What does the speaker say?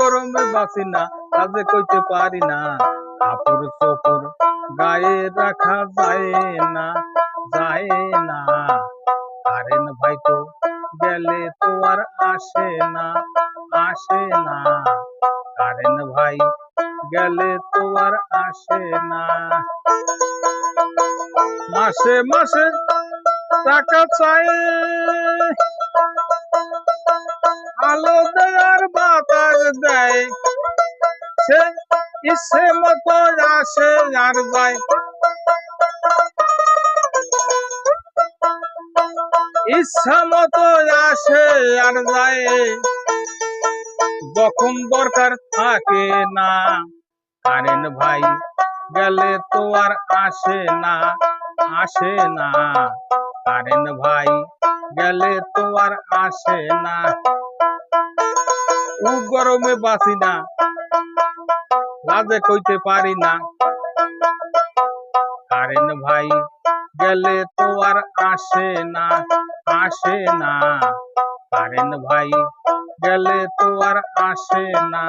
গরমে বাঁচি না, কাজে কইতে পারি না, কাপড় চোপড় গায়ে রাখা যায় না, যায় না। কারেন্ট ভাই তো গেলে তো আর আসে না, আসে না। কারেন্ট ভাই গেলে তো আর আসে না। মাসে মাসে টাকা চাই, আলো দেয়ার বাতাস দেয়, সে ইচ্ছে মতো আসে আর যায়, ইচ্ছা মতো আসে আর যায়, যখন দরকার থাকে না। কারেন্ট ভাই গেলে তো আর আসে না, আসে না। কারেন্ট ভাই গেলে তো আর আসে না। গরমে বাঁচি না, লাজে কইতে পারি না, কারেন্ট ভাই গেলে তো আর আসে না, আসে না। কারেন্ট ভাই গেলে তো আর আসে না।